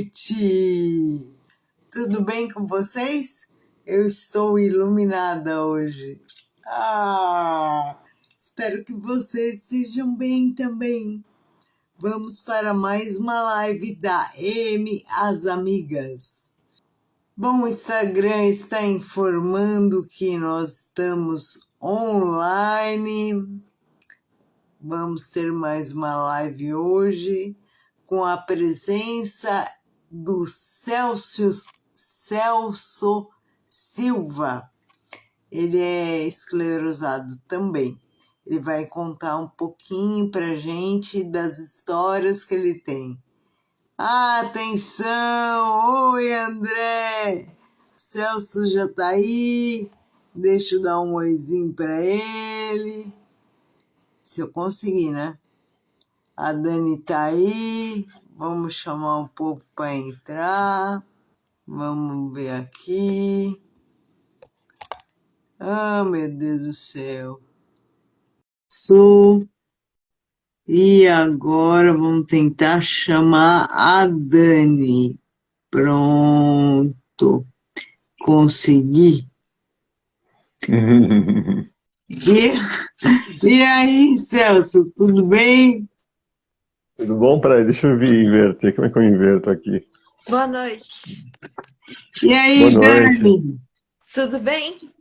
noite! Tudo bem com vocês? Eu estou iluminada hoje. Espero que vocês estejam bem também. Vamos para mais uma live da EM As Amigas. Bom, o Instagram está informando que nós estamos online. Vamos ter mais uma live hoje com a presença do Celso Silva. Ele é esclerosado também. Ele vai contar um pouquinho para a gente das histórias que ele tem. Atenção! Oi, André! Celso já está aí. Deixa eu dar um oizinho para ele. Se eu conseguir, né? A Dani tá aí. Vamos chamar um pouco para entrar. Vamos ver aqui. Meu Deus do céu. E agora vamos tentar chamar a Dani. Pronto. Consegui. E aí, Celso, tudo bem? Tudo bom? Peraí, deixa eu inverter. Como é que eu inverto aqui? Boa noite. E aí, Boa noite. Dani? Tudo bem?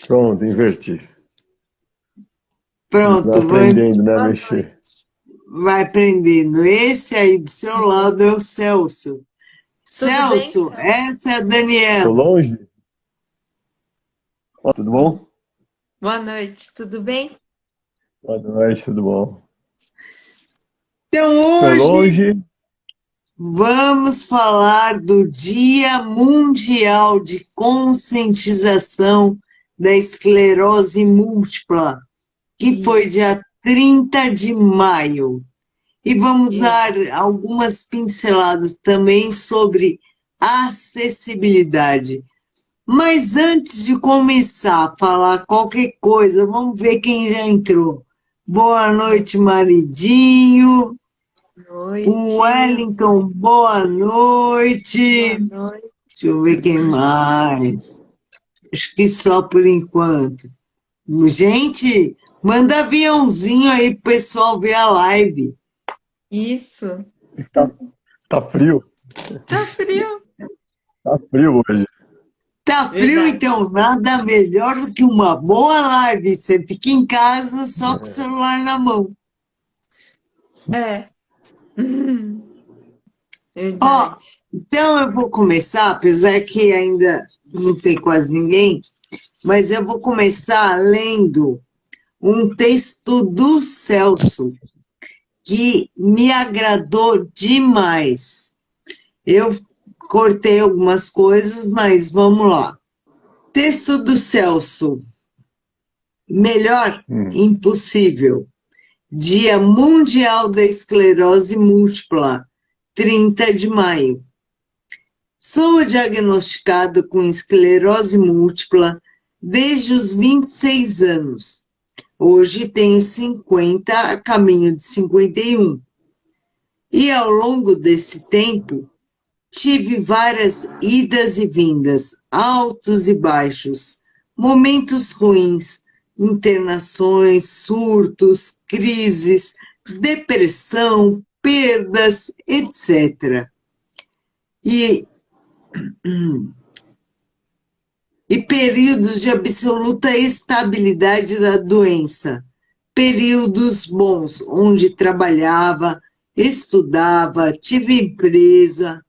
Pronto, inverti. Pronto, Vai aprendendo, né, mexer. vai aprendendo. Esse aí do seu lado é o Celso. Celso, bem? essa é a Daniela. Tô longe? Tudo bom? Boa noite, tudo bem? Boa noite, tudo bom? Então, Tô hoje longe. vamos falar do Dia Mundial de Conscientização da Esclerose Múltipla, que foi dia 30 de maio. E vamos dar algumas pinceladas também sobre acessibilidade. Mas antes de começar a falar qualquer coisa, vamos ver quem já entrou. Boa noite, maridinho. Noite. O Wellington, boa noite. Boa noite. Deixa eu ver quem mais. Acho que só por enquanto. Gente, manda aviãozinho aí pro pessoal ver a live. Isso. Tá frio. Tá frio. Tá frio hoje. Tá frio, Verdade. então nada melhor do que uma boa live. Você fica em casa só com o celular na mão. É. Ó, Verdade. então eu vou começar, apesar que ainda não tem quase ninguém, mas eu vou começar lendo um texto do Celso, que me agradou demais. Eu cortei algumas coisas, mas vamos lá. Texto do Celso. Melhor impossível. Dia Mundial da Esclerose Múltipla, 30 de maio. Sou diagnosticado com esclerose múltipla desde os 26 anos. Hoje tenho 50, a caminho de 51. E ao longo desse tempo, tive várias idas e vindas, altos e baixos, momentos ruins, internações, surtos, crises, depressão, perdas, etc. E períodos de absoluta estabilidade da doença, períodos bons, onde trabalhava, estudava, tive empresa,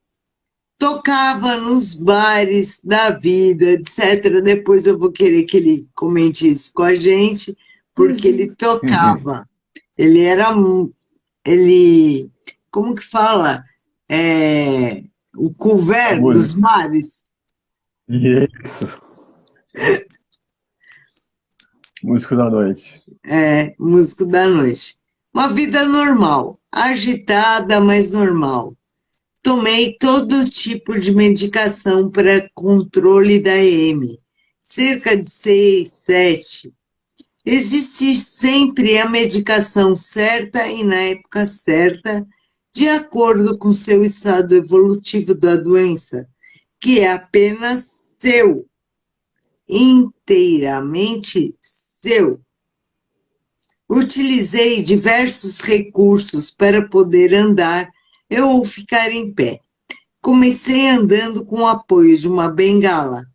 tocava nos bares da vida, etc. Depois eu vou querer que ele comente isso com a gente, porque ele tocava. Ele, como que fala? O couvert dos bares. Isso. Músico da noite. Músico da noite. Uma vida normal, agitada, mas normal. Tomei todo tipo de medicação para controle da EM, cerca de 6, 7. Existe sempre a medicação certa e na época certa, de acordo com seu estado evolutivo da doença, que é apenas seu, inteiramente seu. Utilizei diversos recursos para poder andar ou ficar em pé. Comecei andando com o apoio de uma bengala,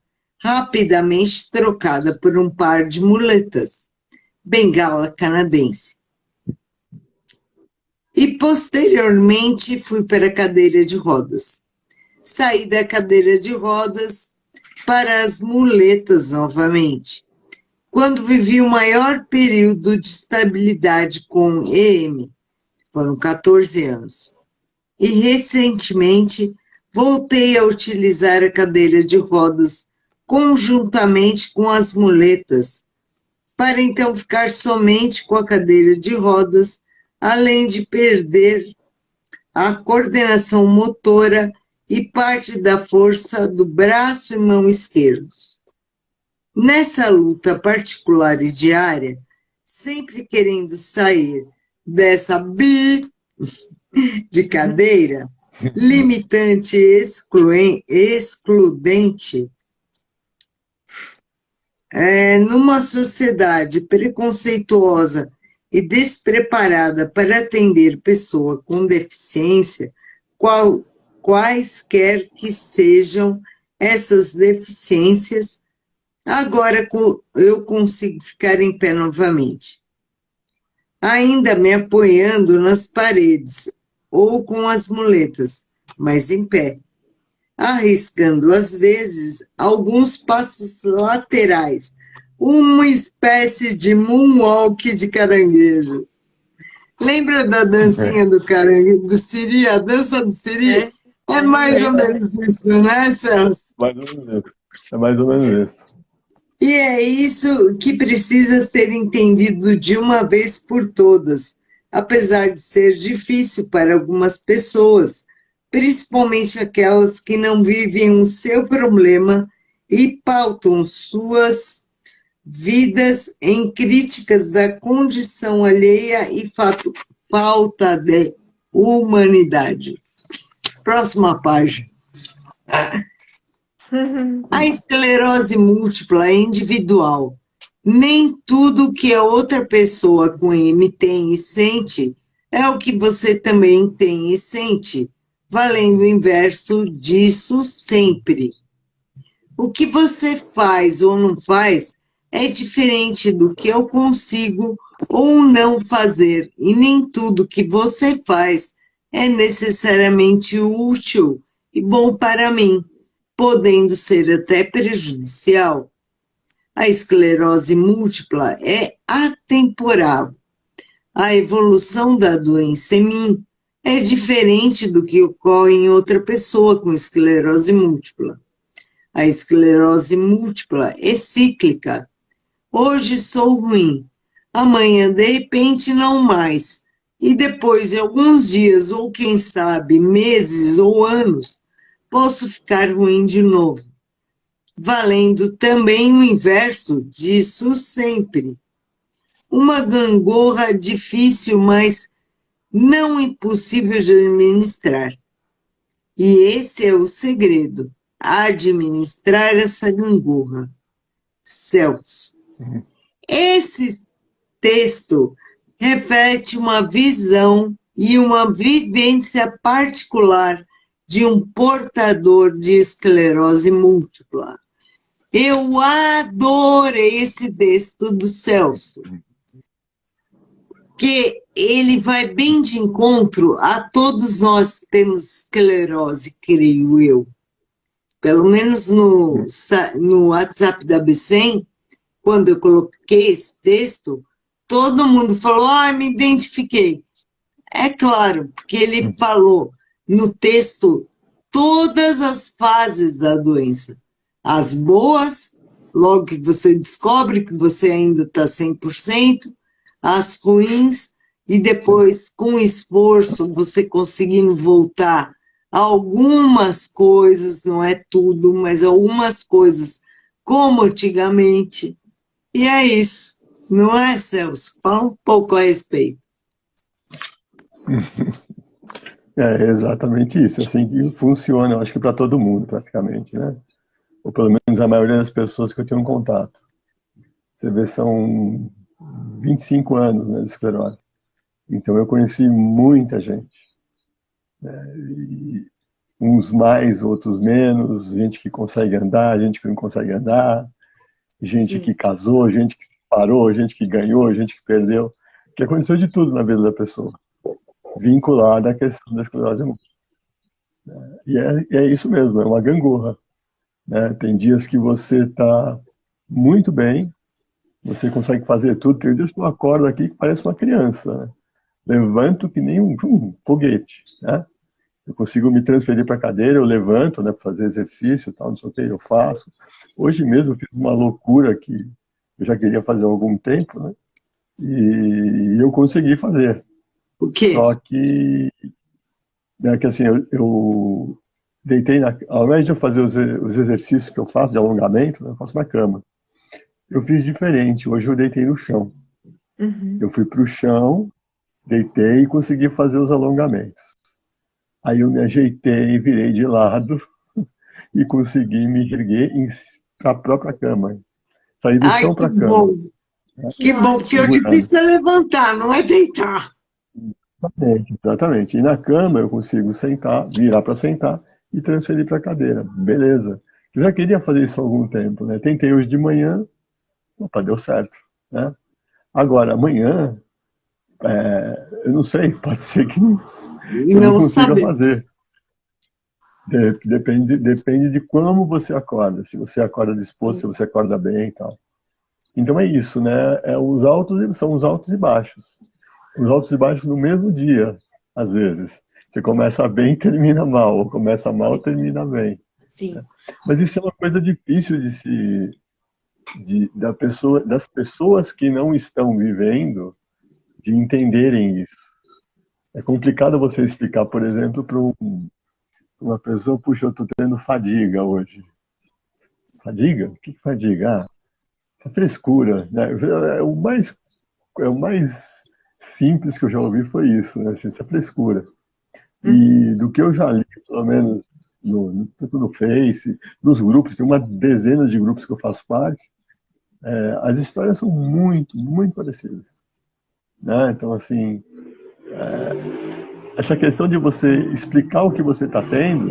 rapidamente trocada por um par de muletas, bengala canadense. E posteriormente fui para a cadeira de rodas. Saí da cadeira de rodas para as muletas novamente, quando vivi o maior período de estabilidade com EM, foram 14 anos. E recentemente voltei a utilizar a cadeira de rodas conjuntamente com as muletas, para então ficar somente com a cadeira de rodas, além de perder a coordenação motora e parte da força do braço e mão esquerdos. Nessa luta particular e diária, sempre querendo sair dessa de cadeira, limitante e excludente, numa sociedade preconceituosa e despreparada para atender pessoa com deficiência, quaisquer que sejam essas deficiências, agora eu consigo ficar em pé novamente, ainda me apoiando nas paredes ou com as muletas, mas em pé, arriscando às vezes alguns passos laterais, uma espécie de moonwalk de caranguejo. Lembra da dancinha do caranguejo, do siri, a dança do siri? É mais ou menos isso, né, Celso? Mais ou menos isso. É mais ou menos isso. E é isso que precisa ser entendido de uma vez por todas, apesar de ser difícil para algumas pessoas, principalmente aquelas que não vivem o seu problema e pautam suas vidas em críticas da condição alheia e falta de humanidade. Próxima página. A esclerose múltipla é individual. Nem tudo que a outra pessoa com M tem e sente é o que você também tem e sente, valendo o inverso disso sempre. O que você faz ou não faz é diferente do que eu consigo ou não fazer, e nem tudo que você faz é necessariamente útil e bom para mim, podendo ser até prejudicial. A esclerose múltipla é atemporal. A evolução da doença em mim é diferente do que ocorre em outra pessoa com esclerose múltipla. A esclerose múltipla é cíclica. Hoje sou ruim, amanhã de repente não mais, e depois de alguns dias, ou quem sabe, meses ou anos, posso ficar ruim de novo, valendo também o inverso disso sempre. Uma gangorra difícil, mas não impossível de administrar. E esse é o segredo, administrar essa gangorra. Celso. Esse texto reflete uma visão e uma vivência particular de um portador de esclerose múltipla. Eu adorei esse texto do Celso, que ele vai bem de encontro a todos nós que temos esclerose, creio eu. Pelo menos no WhatsApp da Bcem, quando eu coloquei esse texto, todo mundo falou, me identifiquei. É claro, porque ele falou no texto todas as fases da doença. As boas, logo que você descobre que você ainda está 100%, as ruins, e depois, com esforço, você conseguindo voltar a algumas coisas, não é tudo, mas algumas coisas, como antigamente. E é isso, não é, Celso? Fala um pouco a respeito. É exatamente isso, assim que funciona, eu acho que para todo mundo, praticamente, né? Ou pelo menos a maioria das pessoas que eu tenho contato. Você vê, são 25 anos, né, de esclerose. Então eu conheci muita gente, e uns mais, outros menos, gente que consegue andar, gente que não consegue andar, gente que Sim, casou, gente que parou, gente que ganhou, gente que perdeu, que aconteceu de tudo na vida da pessoa, vinculada à questão da esclerose múltipla. E é isso mesmo, é uma gangorra, né? Tem dias que você está muito bem, você consegue fazer tudo, tem dias que eu acordo aqui que parece uma criança, né? Levanto que nem um foguete, né? Eu consigo me transferir para a cadeira, eu levanto, né, para fazer exercício, tal, não sei o que, eu faço. Hoje mesmo eu fiz uma loucura que eu já queria fazer há algum tempo, né? E eu consegui fazer. O quê? Só que, né, que assim, eu deitei ao invés de eu fazer os exercícios que eu faço de alongamento, né, eu faço na cama. Eu fiz diferente. Hoje eu deitei no chão. uhum. Eu fui para o chão, deitei e consegui fazer os alongamentos. Aí eu me ajeitei, virei de lado e consegui me erguer para a própria cama. Saí do Ai, chão que para a cama, bom. né, Que Que bom, porque o segurando. difícil é levantar, não é deitar. Exatamente, exatamente. E na cama eu consigo sentar, virar para sentar e transferir para a cadeira. Beleza. Eu já queria fazer isso há algum tempo, né? Tentei hoje de manhã, opa, deu certo, né? Agora, amanhã, eu não sei, pode ser que eu não Não consiga sabemos. fazer. Depende de como você acorda. Se você acorda disposto, se você acorda bem e tal. Então é isso, né? São os altos e baixos. Os altos e baixos no mesmo dia, às vezes. Você começa bem e termina mal, ou começa mal e termina bem. Sim, Mas isso é uma coisa difícil das pessoas que não estão vivendo, de entenderem isso. É complicado você explicar, por exemplo, para uma pessoa, puxa, eu estou tendo fadiga hoje. Fadiga? O que é fadiga? Ah, é frescura, né? É o mais simples que eu já ouvi foi isso, né? Assim, essa frescura. uhum. E do que eu já li, pelo menos tanto no Face, nos grupos, tem uma dezena de grupos que eu faço parte, as histórias são muito, muito parecidas, né? Então, assim, essa questão de você explicar o que você está tendo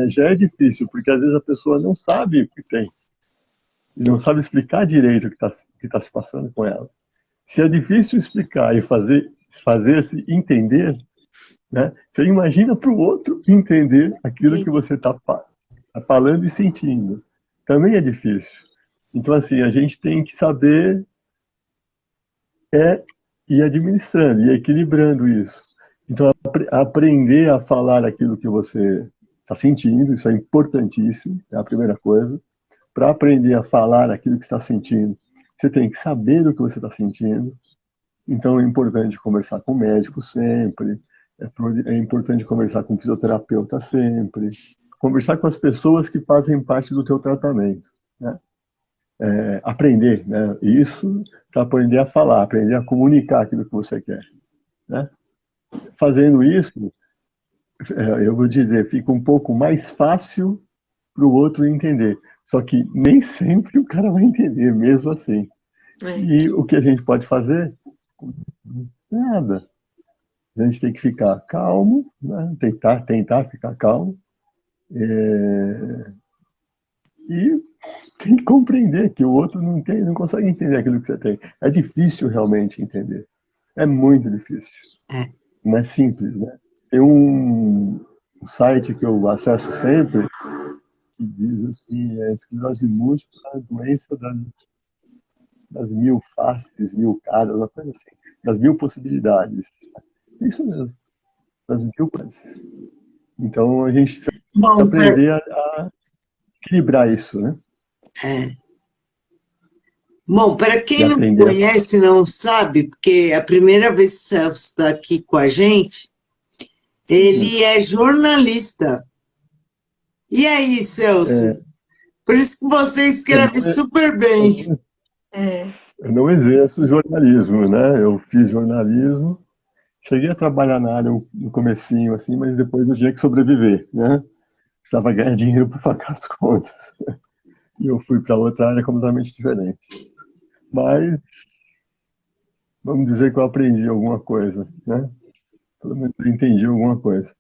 já é difícil, porque às vezes a pessoa não sabe o que tem, e não sabe explicar direito o que tá se passando com ela. Se é difícil explicar e fazer-se entender, né? Você imagina para o outro entender aquilo que Entendi. você está falando e sentindo. Também é difícil. Então, assim, a gente tem que saber ir administrando, ir equilibrando isso. Então, aprender a falar aquilo que você está sentindo, isso é importantíssimo, é a primeira coisa. Para aprender a falar aquilo que está sentindo, você tem que saber o que você está sentindo. Então é importante conversar com o médico sempre, é importante conversar com o fisioterapeuta sempre, conversar com as pessoas que fazem parte do teu tratamento, né? Aprender, né? Isso para aprender a falar, aprender a comunicar aquilo que você quer, né? Fazendo isso, eu vou dizer, fica um pouco mais fácil para o outro entender. Só que nem sempre o cara vai entender, mesmo assim. É. E o que a gente pode fazer? Nada. A gente tem que ficar calmo, né? tentar ficar calmo, e tem que compreender que o outro não consegue entender aquilo que você tem. É difícil realmente entender. É muito difícil. É. Não é simples, né? Tem um site que eu acesso sempre que diz assim, esclerose múltipla, a doença das mil faces, mil caras, uma coisa assim, das mil possibilidades. É isso mesmo, das mil faces. Então a gente tem que Bom, aprender a equilibrar isso, né? é. Bom, para E quem não aprender a falar. conhece, não sabe, porque a primeira vez que o Celso está aqui com a gente, Sim. ele é jornalista. E aí, Celso? É, Por isso que você eu, escreve não, super eu, bem. não, É. eu não exerço jornalismo, né? Eu fiz jornalismo cheguei a trabalhar na área no comecinho, assim, mas depois eu tinha que sobreviver, né? Precisava ganhar dinheiro para pagar as contas. E eu fui para outra área completamente diferente. Mas vamos dizer que eu aprendi alguma coisa, né? Pelo menos eu entendi alguma coisa.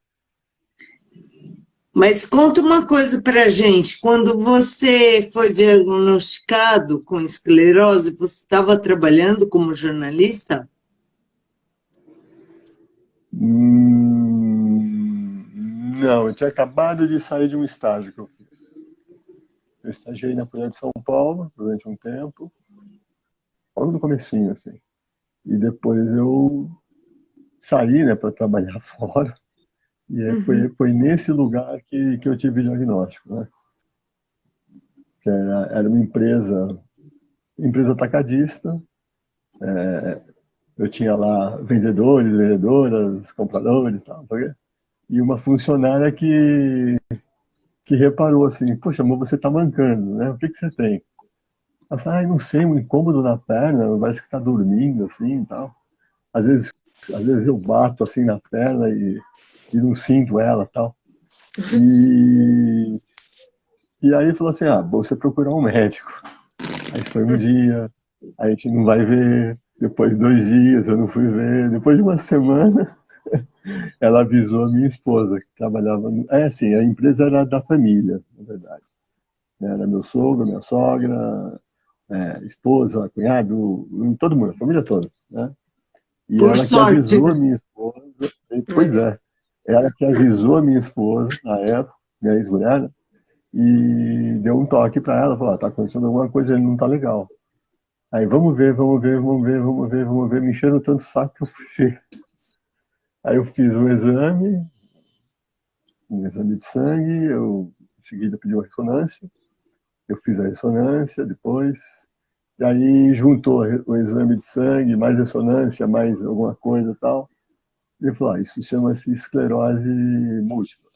Mas conta uma coisa para gente. Quando você foi diagnosticado com esclerose, você estava trabalhando como jornalista? Não, eu tinha acabado de sair de um estágio que eu fiz. Eu estagiei na Folha de São Paulo durante um tempo, logo no comecinho, assim. E depois eu saí, né, para trabalhar fora. E aí foi nesse lugar que eu tive o diagnóstico, né? Que era uma empresa atacadista. Eu tinha lá vendedores, vendedoras, compradores, tal, não sei o quê. E uma funcionária que reparou assim, poxa, mas você tá mancando, né? O que você tem? Ela falou, não sei, um incômodo na perna, parece que tá dormindo, assim, e tal. Às vezes, às vezes eu bato assim na perna e não sinto ela, tal. E, e aí falou assim, vou você procurar um médico. Aí foi um dia, a gente não vai ver, depois 2 dias eu não fui ver, depois de uma semana ela avisou a minha esposa que trabalhava, assim, a empresa era da família, na verdade. Era meu sogro, minha sogra, esposa, cunhado, todo mundo, a família toda, né? E Por ela que sorte, avisou a né? minha esposa, pois é, ela que avisou a minha esposa, na época, minha ex-mulher, né? E deu um toque para ela, falou, tá acontecendo alguma coisa, ele não tá legal. Aí vamos ver, vamos ver, vamos ver, vamos ver, vamos ver, me encheram tanto saco que eu fui. Aí eu fiz um exame de sangue, eu em seguida pedi uma ressonância, eu fiz a ressonância depois, e aí juntou o exame de sangue, mais ressonância, mais alguma coisa e tal. E ele falou, isso chama-se esclerose múltipla.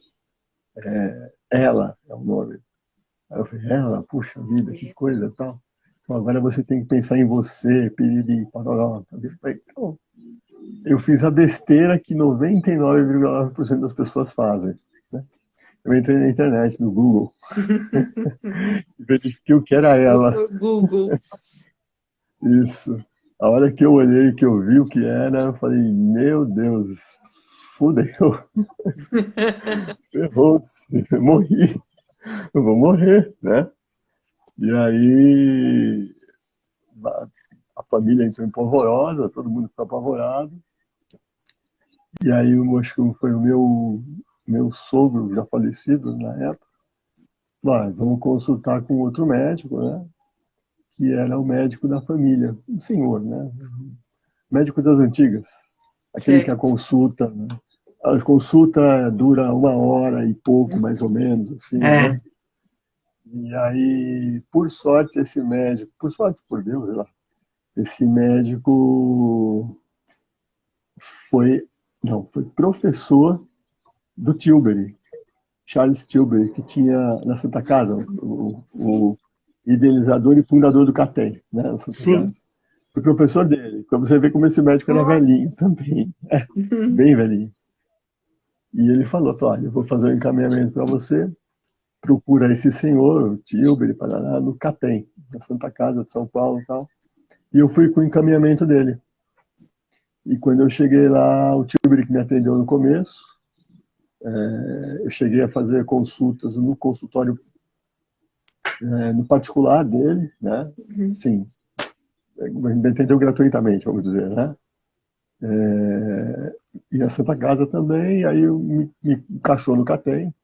Ela é o nome. Aí eu falei, ela, puxa vida, que coisa e tal. Então, agora você tem que pensar em você, piriri, paroró. Eu falei, então, eu fiz a besteira que 99,9% das pessoas fazem. Né? Eu entrei na internet, no Google, e verifiquei o que era ela. Doutor Google. Isso. A hora que eu olhei, que eu vi o que era, eu falei, meu Deus, fudeu, ferrou-se, morri, eu vou morrer, né? E aí a família entrou em polvorosa, todo mundo ficou apavorado. E aí eu acho que foi o meu sogro, já falecido na época, vamos consultar com outro médico, né? Que era o médico da família, um senhor, né? Médico das antigas, aquele que Certo. a consulta dura 1 hora e pouco, mais ou menos, assim, É. né? E aí, por sorte, esse médico, por sorte, por Deus, sei lá, esse médico foi, não, foi professor do Tilbury, Charles Tilbury, que tinha na Santa Casa, o idealizador e fundador do CATEM, né, na Santa Sim. Casa. Foi professor dele, para você ver como esse médico era Nossa. velhinho também, bem velhinho. E ele falou, olha, eu vou fazer um encaminhamento para você, procura esse senhor, o Tilbury, Paraná, no CATEM, na Santa Casa de São Paulo e tal. E eu fui com o encaminhamento dele. E quando eu cheguei lá, o Tilbury que me atendeu no começo, eu cheguei a fazer consultas no consultório, no particular dele, né? Sim, me atendeu gratuitamente, vamos dizer, né? E a Santa Casa também, aí me encaixou no CATEM,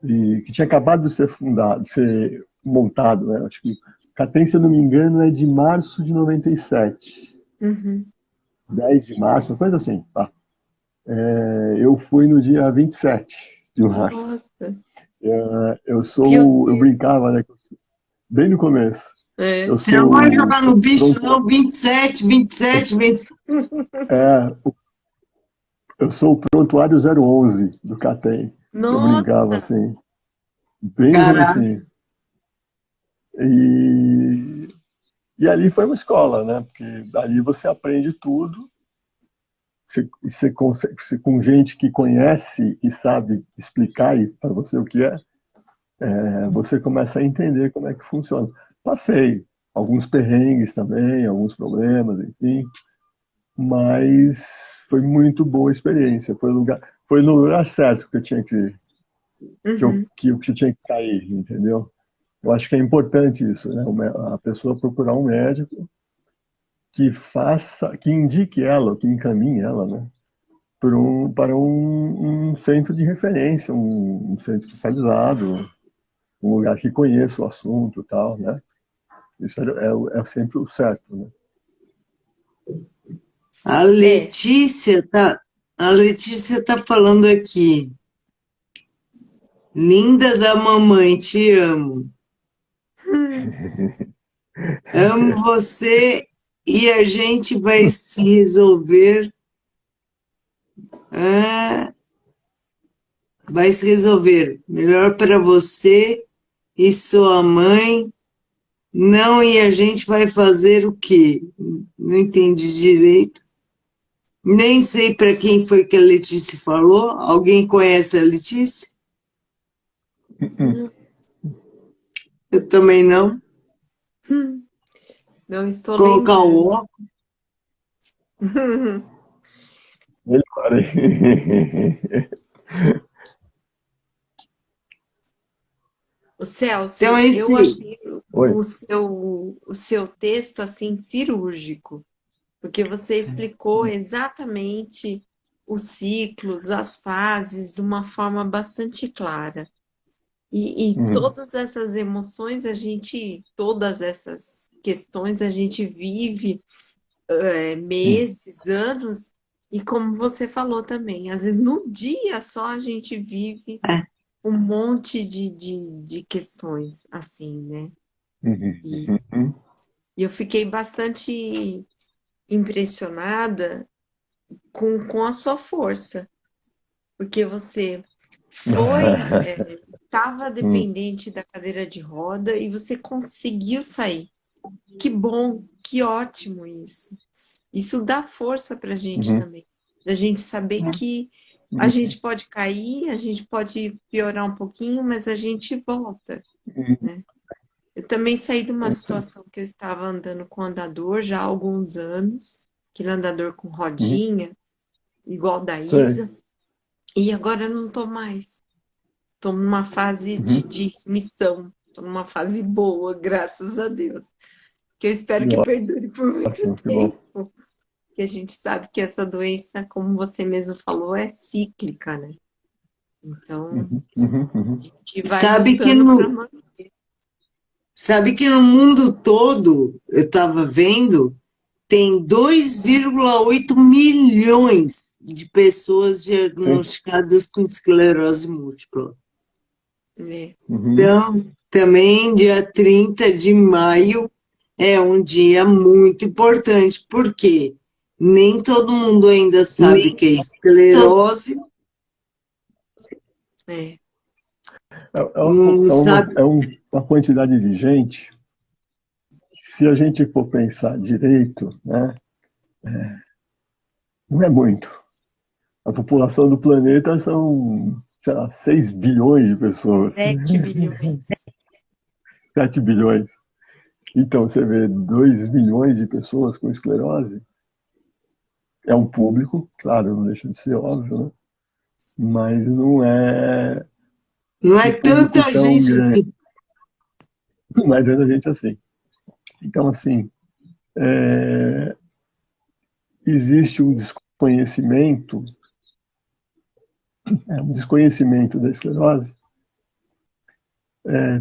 e, que tinha acabado de ser fundado, de ser montado, né? Acho que o CATEM, se eu não me engano, é de março de 97. 10 de março, uma coisa assim, tá? Eu fui no dia 27 de março. Nossa. Eu brincava, né? Bem no começo. É. Eu Você não vai sou jogar no bicho, pronto, não? 27, 27, 27. é, eu sou o prontuário 011 do CATEM. Eu brincava Nossa. assim, bem no Caraca. comecinho. E ali foi uma escola, né? Porque ali você aprende tudo com gente que conhece e sabe explicar para você o que você começa a entender como é que funciona. Passei alguns perrengues também, alguns problemas, enfim, mas foi muito boa a experiência. Foi no lugar certo que eu tinha que eu tinha que cair, entendeu? Eu acho que é importante isso, né? A pessoa procurar um médico que indique ela, que encaminhe ela, né? Para um centro de referência, um centro especializado, um lugar que conheça o assunto e tal, né? Isso é sempre o certo, né? A Letícia tá falando aqui. Linda da mamãe, te amo. Amo você e a gente vai se resolver. Vai se resolver. Melhor para você e sua mãe. Não, e a gente vai fazer o quê? Não entendi direito. Nem sei para quem foi que a Letícia falou. Alguém conhece a Letícia? Eu também não. Não estou Colocar o lembrando. óculos. Melhor, O Celso, Então, eu achei Oi. o seu texto assim cirúrgico, porque você explicou exatamente os ciclos, as fases, de uma forma bastante clara. E todas essas emoções, todas essas questões a gente vive meses, anos, e como você falou também, às vezes no dia só a gente vive um monte de questões assim, né? E eu fiquei bastante impressionada com a sua força, porque você estava dependente da cadeira de roda e você conseguiu sair. Que bom, que ótimo isso. Isso dá força para a gente também, da gente saber que a gente pode cair, a gente pode piorar um pouquinho, mas a gente volta, né? Eu também saí de uma situação que eu estava andando com andador já há alguns anos, aquele andador com rodinha, igual da Isa, e agora eu não estou mais. Estou numa fase de missão, estou numa fase boa, graças a Deus, que eu espero que perdure por muito tempo, que a gente sabe que essa doença, como você mesmo falou, é cíclica, né? Então, a gente vai lutando para manter. Sabe que no mundo todo, eu estava vendo, tem 2,8 milhões de pessoas diagnosticadas com esclerose múltipla. Então, também dia 30 de maio é um dia muito importante, porque nem todo mundo ainda sabe que é esclerose. Não sabe. Uma quantidade de gente, se a gente for pensar direito, né, não é muito. A população do planeta são, sei lá, 6 bilhões de pessoas. 7 bilhões. 7 bilhões. Então, você vê 2 milhões de pessoas com esclerose. É um público, claro, não deixa de ser óbvio, né? Mas não é... Não é tanta gente assim. Não é tanta gente assim. Então, assim, existe um desconhecimento da esclerose,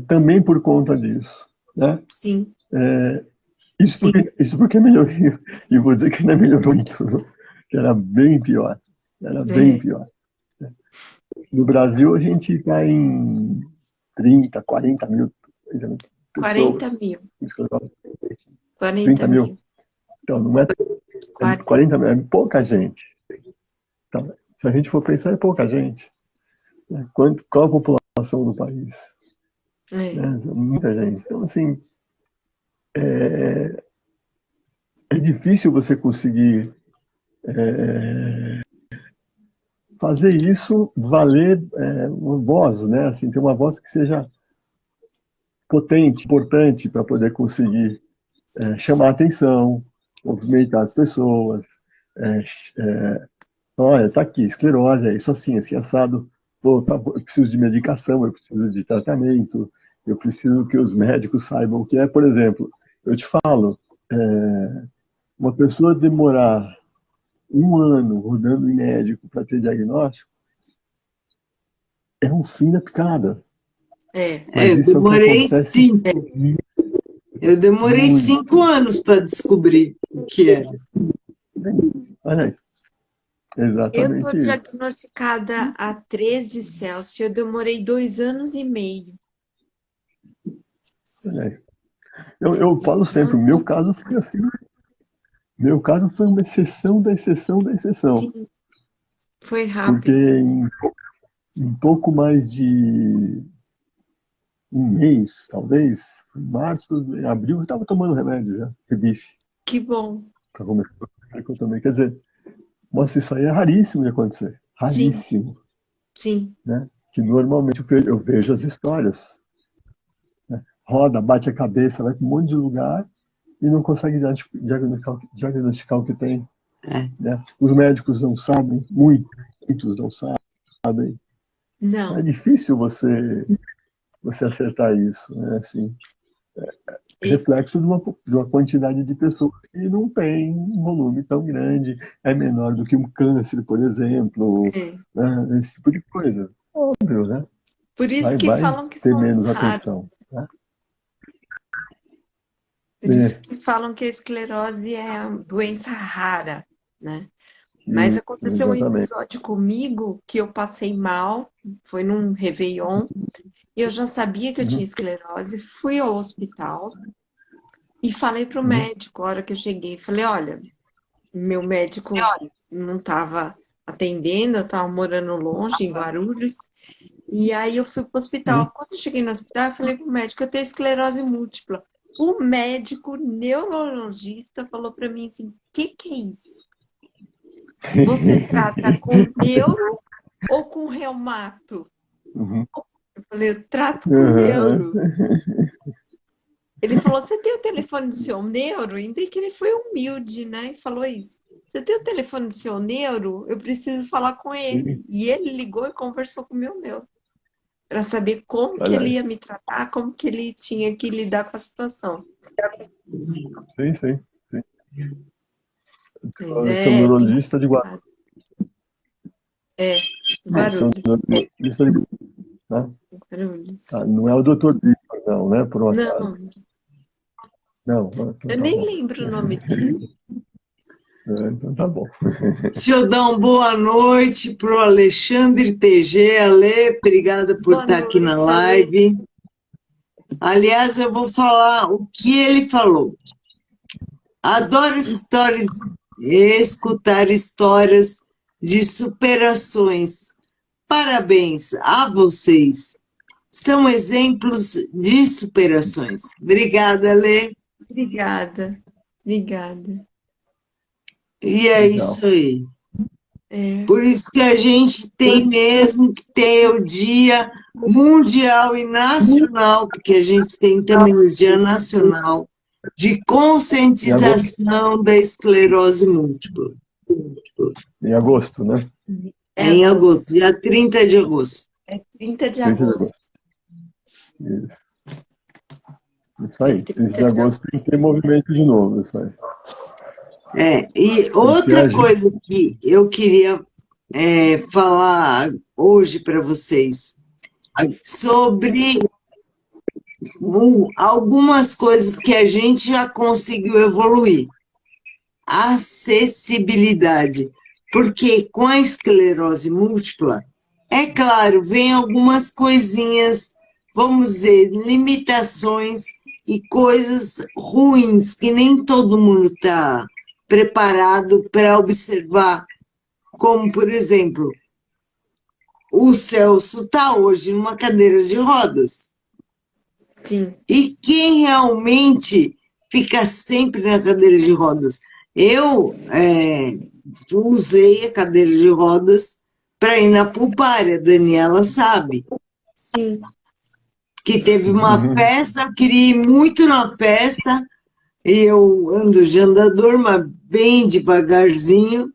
também por conta disso, né? Sim. Isso porque melhorou, e vou dizer que ainda melhorou muito, que era bem pior. Era bem pior. No Brasil, a gente está em 30, 40 mil pessoas. 40 mil. 30 mil. Então, não é 40 mil, é pouca gente. Então, se a gente for pensar, é pouca gente. Qual a população do país? Muita gente. Então, assim, é difícil você conseguir fazer isso valer uma voz, né? Assim, ter uma voz que seja potente, importante para poder conseguir chamar a atenção, movimentar as pessoas. Olha, tá aqui, esclerose, é isso assim, assado. Pô, tá, eu preciso de medicação, eu preciso de tratamento, eu preciso que os médicos saibam o que é. Por exemplo, eu te falo, uma pessoa demorar 1 ano rodando em médico para ter diagnóstico é um fim da picada. Mas eu isso é o que demorei acontece 5. Eu demorei muito. 5 anos para descobrir o que era. Olha aí, Eu exatamente estou isso. diagnosticada a 13 Celsius, eu demorei 2 anos e meio. Olha aí. Eu falo sempre, o meu caso foi assim. Meu caso foi uma exceção da exceção da exceção. Sim, foi Porque rápido. em pouco mais de 1 mês, talvez, em março, em abril, eu estava tomando remédio já, rebife, Que bom. para começar que eu tomei. Quer dizer, nossa, isso aí é raríssimo de acontecer. Sim, Raríssimo. sim. Né? Que normalmente eu vejo as histórias. Né? Roda, bate a cabeça, vai para um monte de lugar e não consegue diagnosticar o que tem. Né? Os médicos não sabem, muitos não sabem. Não. É difícil você acertar isso, né? Assim, reflexo de uma quantidade de pessoas que não tem um volume tão grande, é menor do que um câncer, por exemplo, né? Esse tipo de coisa. Óbvio, né? Por isso que Vai falam que ter somos menos raros. atenção. Né? Por isso que falam que a esclerose é uma doença rara, né? Mas aconteceu um Exatamente. episódio comigo que eu passei mal, foi num Réveillon, e eu já sabia que eu tinha esclerose, fui ao hospital e falei para o médico, a hora que eu cheguei, falei, olha, meu médico não estava atendendo, eu estava morando longe, em Guarulhos, e aí eu fui para o hospital. Quando eu cheguei no hospital, eu falei para o médico, eu tenho esclerose múltipla. O médico neurologista falou para mim assim, o que é isso? Você trata com neuro ou com reumato? Eu falei, eu trato com neuro. Ele falou, você tem o telefone do seu neuro? Ainda que ele foi humilde, né? E falou isso. Você tem o telefone do seu neuro? Eu preciso falar com ele. E ele ligou e conversou com o meu neuro. Para saber como que Olha ele aí. ia me tratar, como que ele tinha que lidar com a situação. Sim. Mas Seu neurologista de Guarulhos. Seu Guarulhos. neurologista de Guarulhos. Né? Guarulhos. Tá, não é o Dr. Victor, não, né? Por um acaso. Não, Não, eu tá nem bom. lembro o nome dele. Então tá bom. Deixa eu dar uma boa noite para o Alexandre TG. Ale, obrigada por Boa estar aqui na noite, Ale. live. Aliás, eu vou falar o que ele falou. Adoro escutar histórias de superações. Parabéns a vocês. São exemplos de superações. Obrigada, Lê. Obrigada. E é Legal. isso aí. Por isso que a gente tem mesmo que ter o Dia Mundial e Nacional, porque a gente tem também o Dia Nacional de Conscientização da Esclerose Múltipla. Em agosto, né? É em agosto, dia 30 de agosto. É 30 de 30 de agosto. Isso. Isso aí. 30 de agosto tem que ter movimento de novo. Isso aí. E outra coisa que eu queria falar hoje para vocês sobre algumas coisas que a gente já conseguiu evoluir. Acessibilidade. Porque com a esclerose múltipla, é claro, vem algumas coisinhas, vamos dizer, limitações e coisas ruins que nem todo mundo está preparado para observar. Como, por exemplo, o Celso está hoje numa cadeira de rodas. Sim. E quem realmente fica sempre na cadeira de rodas? Eu usei a cadeira de rodas para ir na pulpária, a Daniela sabe. Sim. Que teve uma festa, eu queria ir muito na festa, e eu ando de andador, mas bem devagarzinho.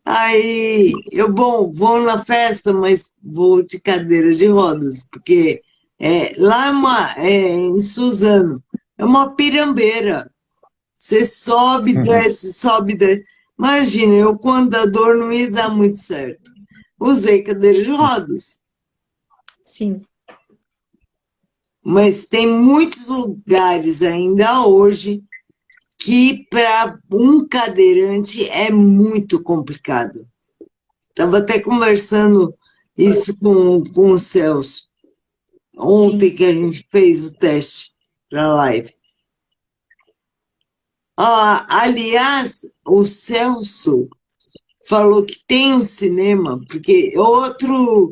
Aí eu, vou na festa, mas vou de cadeira de rodas, porque lá em Suzano, é uma pirambeira. Você sobe, desce, sobe, desce. Imagina, eu com andador não ia dar muito certo. Usei cadeira de rodas. Sim. Mas tem muitos lugares ainda hoje que para um cadeirante é muito complicado. Estava até conversando isso com o Celso, ontem Sim. que a gente fez o teste para a live. Aliás, o Celso falou que tem um cinema, porque outro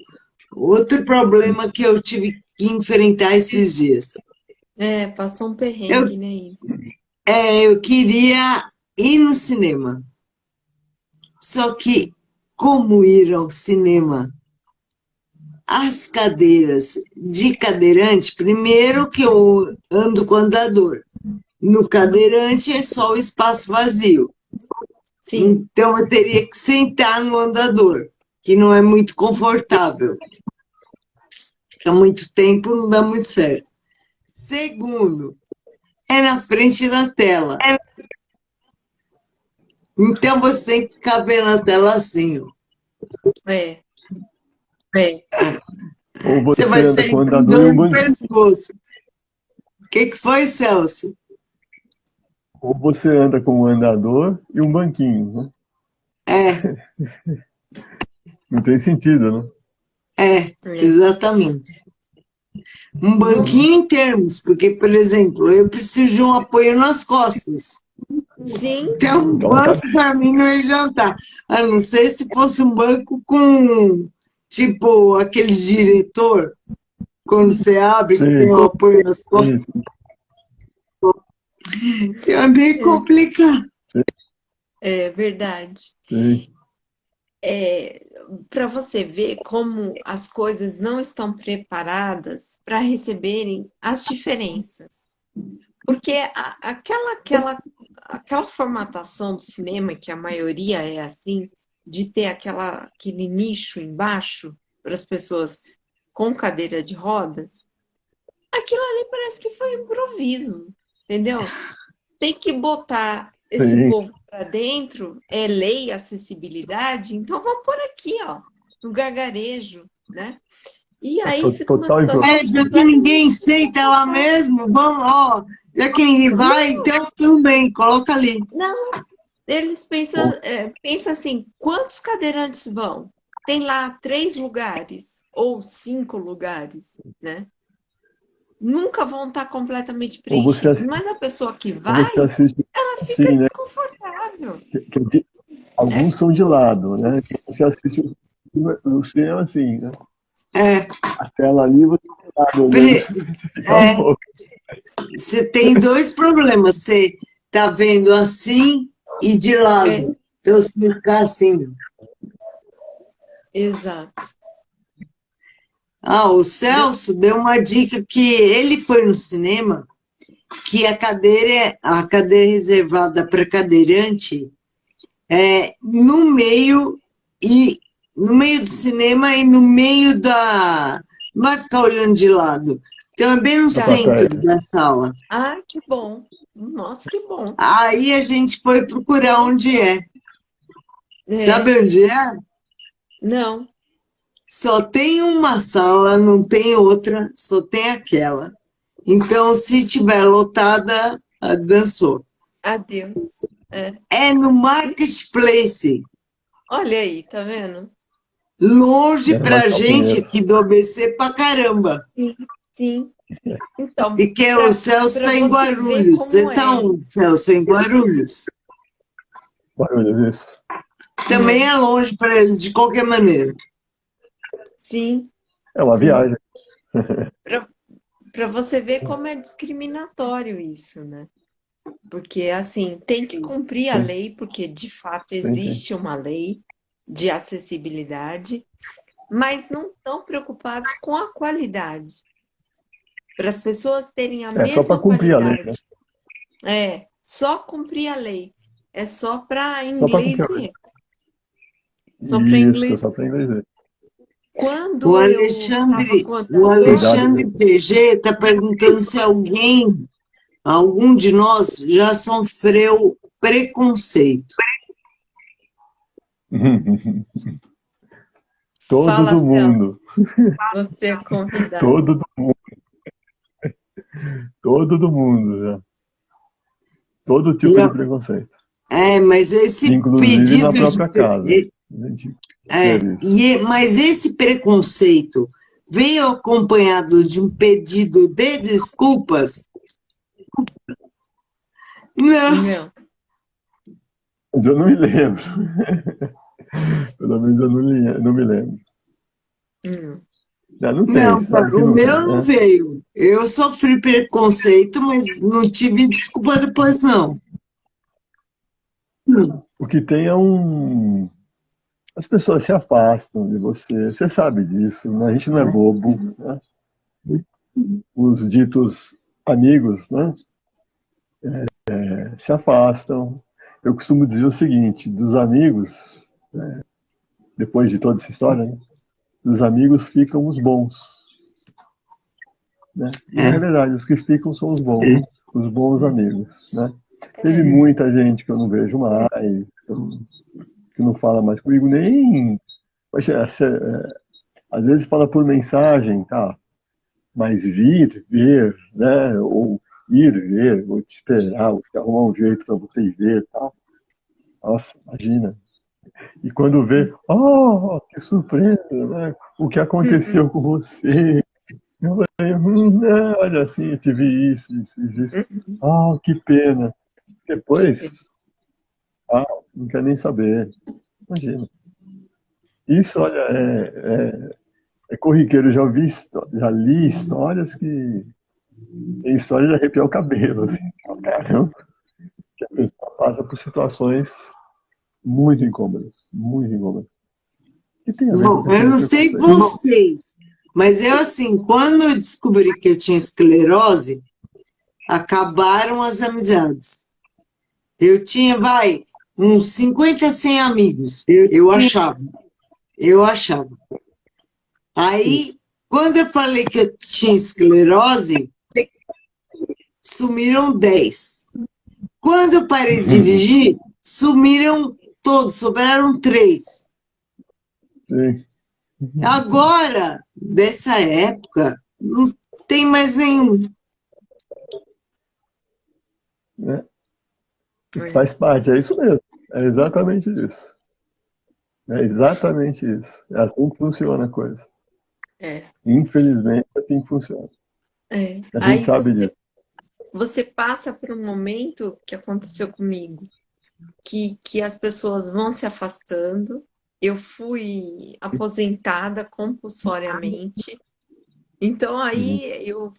problema que eu tive que enfrentar esses dias. Passou um Eu, perrengue, né, Isa? eu queria ir no cinema. Só que, como ir ao cinema? As cadeiras de cadeirante, primeiro que eu ando com andador. No cadeirante é só o espaço vazio. Sim. Então eu teria que sentar no andador, que não é muito confortável. Fica muito tempo, não dá muito certo. Segundo, é na frente da tela. Então você tem que ficar vendo a tela assim, ó. É. Ou Você você vai anda com sair o com andador e dor um no banquinho. pescoço. O que foi, Celso? Ou você anda com um andador e um banquinho, né? Não tem sentido, né? Exatamente. Um banquinho em termos, porque, por exemplo, eu preciso de um apoio nas costas. Sim. Então, um Então, banco para mim não ia jantar. A não ser se fosse um banco com, tipo, aquele diretor, quando você abre, que tem sim, um apoio nas costas. sim, É meio complicado. É verdade. sim. Para você ver como as coisas não estão preparadas para receberem as diferenças. Porque aquela formatação do cinema, que a maioria é assim, de ter aquele nicho embaixo para as pessoas com cadeira de rodas, aquilo ali parece que foi improviso, entendeu? Tem que botar esse Sim. povo para dentro, é lei acessibilidade, então vamos por aqui, ó, no gargarejo, né? E aí fica uma Total situação improviso. Já que ninguém completamente senta lá mesmo, vamos, ó. Já que ninguém vai, então tudo bem, coloca ali. Não, eles pensam assim, quantos cadeirantes vão? Tem lá 3 lugares ou 5 lugares, né? Nunca vão estar completamente Ou você, preenchidos. Mas a pessoa que ou você vai, assiste ela fica assim, né? desconfortável. Alguns são de lado, né? Você assiste o cinema assim, né? É, A tela ali, você tá olhando, pre- você fica é, louco. você tem dois problemas. Você tá vendo assim e de É, lado. Então, se ficar assim. exato. O Celso deu uma dica que ele foi no cinema, que a cadeira reservada para cadeirante no meio e no meio do cinema e no meio da. Não vai ficar olhando de lado. Então é bem no Da centro plateia. da sala. Ah, que bom. Nossa, que bom. Aí a gente foi procurar onde é. É, Sabe onde é? não, Só tem uma sala, não tem outra, só tem aquela. Então, se tiver lotada, dançou. adeus. É. É no Marketplace, Olha aí, tá vendo? longe Era mais pra gente Pinheiros. aqui do ABC pra caramba. Sim, sim. Então, E que o Celso para está em você ver Guarulhos. Você como está é. onde, Celso? Em Guarulhos. Guarulhos, isso. Também é longe para ele, de qualquer maneira. Sim, É uma sim. viagem. Para você ver como é discriminatório isso, né? Porque, assim, tem que cumprir a Sim, lei, porque de fato sim, sim. existe uma lei de acessibilidade, mas não estão preocupados com a qualidade. Para as pessoas terem a É só para mesma cumprir a lei, né? qualidade. É, só cumprir a lei. É só para Só para inglês cumprir a lei. ver. Só para Isso, inglês. só para inglês ver. O Quando eu estava Alexandre, com a o Cuidado Alexandre mesmo. PG está perguntando se algum de nós já sofreu preconceito. Todo Fala, do Celso, mundo. você é convidado. Todo do mundo. Todo do mundo já. Todo tipo de Já- preconceito. mas esse Inclusive na pedido própria casa. de. A gente vê isso. Mas esse preconceito veio acompanhado de um pedido de desculpas? Não, Não. Mas eu não me lembro. Pelo menos eu não me lembro. Não tem, não, sabe que o não meu tem, não né? veio. Eu sofri preconceito, mas não tive desculpa depois, não. O que tem é um. As pessoas se afastam de você. Você sabe disso, né? A gente não é bobo, né? Os ditos amigos, né? Se afastam. Eu costumo dizer o seguinte: dos amigos, depois de toda essa história, né? Dos amigos ficam os bons, né? E É, é verdade, os que ficam são os bons amigos, né? Teve muita gente que eu não vejo mais, que não fala mais comigo, nem. Poxa, às vezes fala por mensagem, tá? Mas vir, ver, né? Ou ir ver, ou te esperar, ou te arrumar um jeito para você ir ver, tá? Nossa, imagina. E quando vê, oh, que surpresa, né? O que aconteceu com você? Eu falei, olha assim, eu tive isso. Ah, que pena. Depois, não quer nem saber. Imagina. Isso, olha, é corriqueiro. Já li histórias que tem história de arrepiar o cabelo, assim. Caramba, que a pessoa passa por situações muito incômodas, muito incômodas. E tem a ver com a bom, eu questão de não sei preconceito. vocês, mas eu, assim, quando eu descobri que eu tinha esclerose, acabaram as amizades. Eu tinha, uns 50, 100 amigos, eu achava. Eu achava. Aí, quando eu falei que eu tinha esclerose, sumiram 10. Quando eu parei de dirigir, sumiram todos, sobraram 3. Sim. Agora, dessa época, não tem mais nenhum. Né? Faz parte, é isso mesmo. É exatamente isso. É exatamente isso. É assim que funciona a coisa. É. Infelizmente, é assim que funciona. A gente Aí sabe disso. você passa por um momento que aconteceu comigo, que as pessoas vão se afastando. Eu fui aposentada compulsoriamente, então aí eu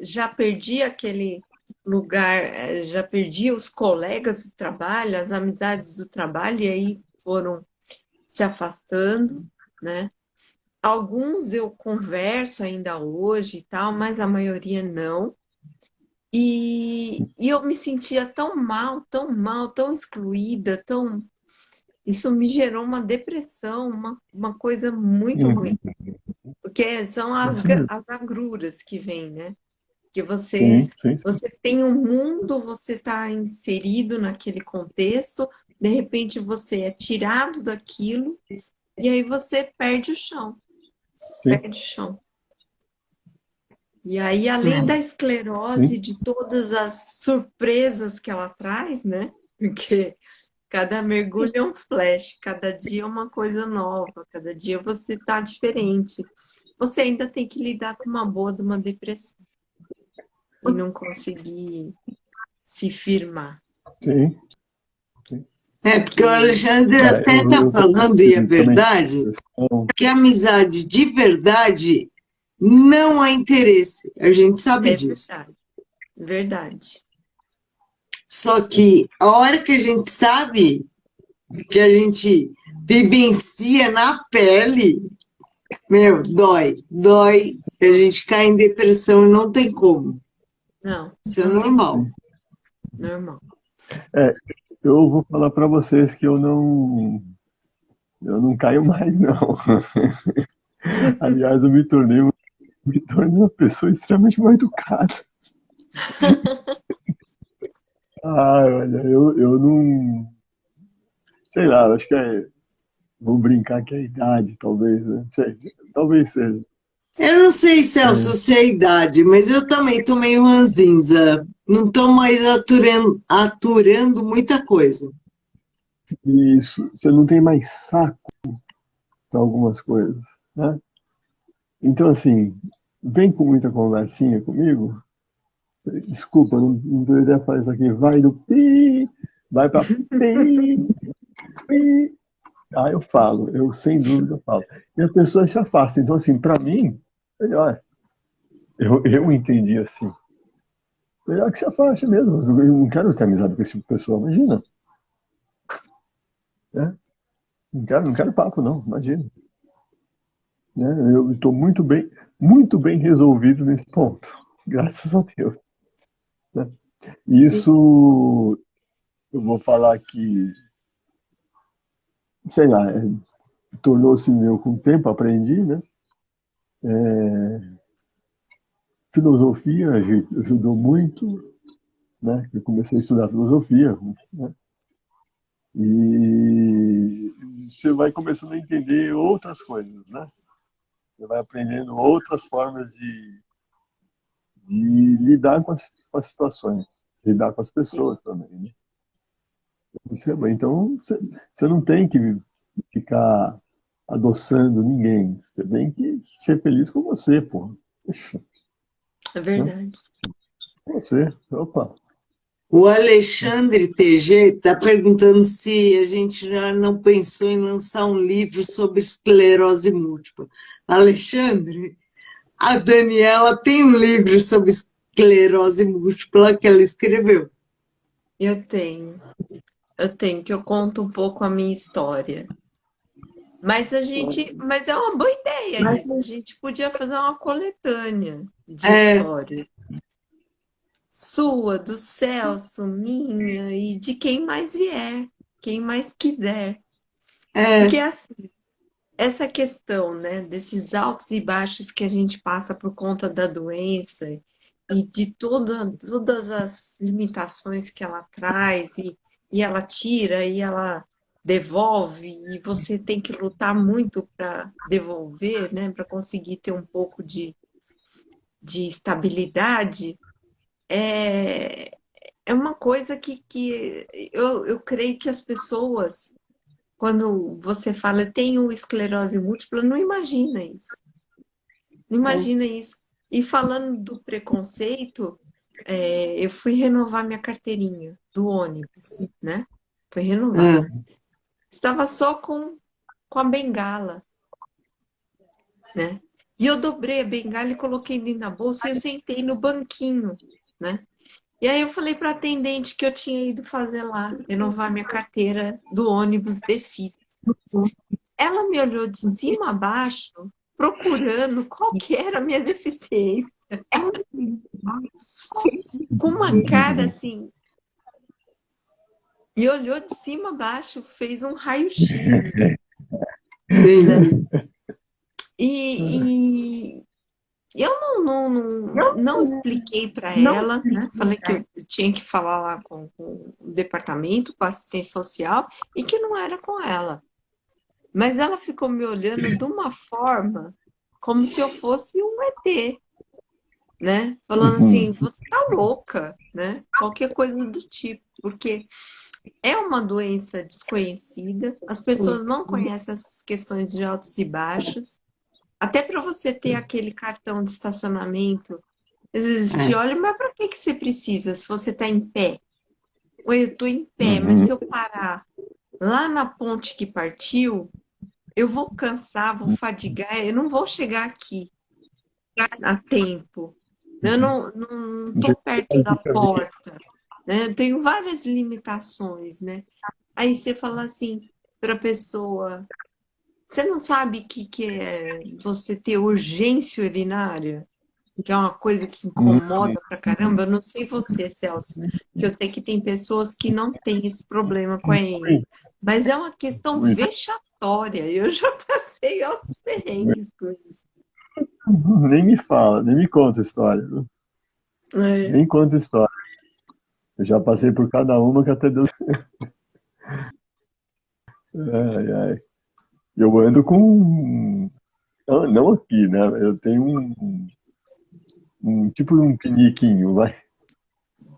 já perdi aquele lugar, já perdi os colegas do trabalho, as amizades do trabalho, e aí foram se afastando, né? Alguns eu converso ainda hoje e tal, mas a maioria não. E eu me sentia tão mal, tão excluída, tão. Isso me gerou uma depressão, uma coisa muito ruim, porque são É isso mesmo. as agruras que vêm, né? Que você, Sim, sim, sim. você tem um mundo, você está inserido naquele contexto, de repente você é tirado daquilo, e aí você perde o chão, Sim, perde o chão. E aí, além da esclerose, sim. de todas as surpresas que ela traz, né? Porque cada mergulho é um flash, cada dia é uma coisa nova, cada dia você está diferente. Você ainda tem que lidar com uma boa de uma depressão e não conseguir se firmar. Sim. Porque o Porque Alexandre até está Eu falando, e é também verdade, que a amizade de verdade não há interesse. A gente sabe é disso. verdade, verdade. Só que a hora que a gente sabe, que a gente vivencia na pele, meu, dói, a gente cai em depressão e não tem como. Não, Isso é não tem normal. normal. É, eu vou falar para vocês que eu não caio mais, não. Aliás, me tornei uma pessoa extremamente mal educada. Ah, olha, eu não. Sei lá, acho que vou brincar que é a idade, talvez, né? Sei, talvez seja. Eu não sei, Celso, se é a idade, mas eu também tô meio ranzinza. Não tô mais aturando muita coisa. Isso, você não tem mais saco para algumas coisas, né? Então, assim, vem com muita conversinha comigo. Desculpa, não deveria fazer isso aqui. Vai do pi, vai para pi, pi. Aí eu falo, eu sem dúvida falo. E a pessoa se afasta. Então, assim, para mim, melhor. Eu entendi assim. Melhor que se afaste mesmo. Eu não quero ter amizade com esse tipo de pessoa, imagina. Né? Não quero papo, não, imagina. Né? Eu estou muito bem resolvido nesse ponto. Graças a Deus. Né? Sim, Isso eu vou falar que, sei lá, tornou-se meu com o tempo, aprendi, né? Filosofia ajudou muito, né? Eu comecei a estudar filosofia, né? E você vai começando a entender outras coisas, né? Você vai aprendendo outras formas de lidar com as situações, lidar com as sim, pessoas também, né? Isso é bom. Então, você não tem que ficar adoçando ninguém. Você tem que ser feliz com você, pô. Poxa, é né? verdade. Você, opa. O Alexandre TG está perguntando se a gente já não pensou em lançar um livro sobre esclerose múltipla. Alexandre, a Daniela tem um livro sobre esclerose múltipla que ela escreveu. Eu tenho, que eu conto um pouco a minha história. Mas é uma boa ideia isso. A gente podia fazer uma coletânea de É, história. Sua, do Celso, minha e de quem mais vier, quem mais quiser. Porque é, assim, essa questão, né, desses altos e baixos que a gente passa por conta da doença e de todas as limitações que ela traz e ela tira e ela devolve e você tem que lutar muito para devolver, né, para conseguir ter um pouco de estabilidade, é, é uma coisa que eu creio que as pessoas quando você fala tenho esclerose múltipla, não imagina isso. Não imagina isso. E falando do preconceito, eu fui renovar minha carteirinha do ônibus, né? Fui renovar. é, Estava só com a bengala, né? E eu dobrei a bengala e coloquei dentro da bolsa e eu sentei no banquinho, né? E aí eu falei para a atendente que eu tinha ido fazer lá, renovar minha carteira do ônibus Defis. Ela me olhou de cima a baixo, procurando qual que era a minha deficiência, com uma cara assim, e olhou de cima a baixo, fez um raio-x, né? entendi. E eu não expliquei para ela, né? Falei que eu tinha que falar lá com o departamento, com a assistência social, e que não era com ela. Mas ela ficou me olhando de uma forma como se eu fosse um ET, né? Falando assim, você tá louca, né? Qualquer coisa do tipo, porque é uma doença desconhecida, as pessoas não conhecem essas questões de altos e baixos. Até para você ter aquele cartão de estacionamento, às vezes te É, olha, mas para que você precisa se você está em pé? Oi, eu estou em pé, mas Uhum. se eu parar lá na ponte que partiu, eu vou cansar, vou fadigar, eu não vou chegar aqui a tempo. Eu não estou perto da porta, né? Eu tenho várias limitações, né? Aí você fala assim para a pessoa, você não sabe o que é você ter urgência urinária? Que é uma coisa que incomoda pra caramba. Eu não sei você, Celso, que eu sei que tem pessoas que não têm esse problema com a ENA, mas é uma questão vexatória. Eu já passei altos perrengues com isso. Nem me fala, nem me conta a história. É. Nem conta a história. Eu já passei por cada uma que até deu. Ai, ai. Eu ando com. Não aqui, né? Eu tenho um tipo de um piniquinho, vai.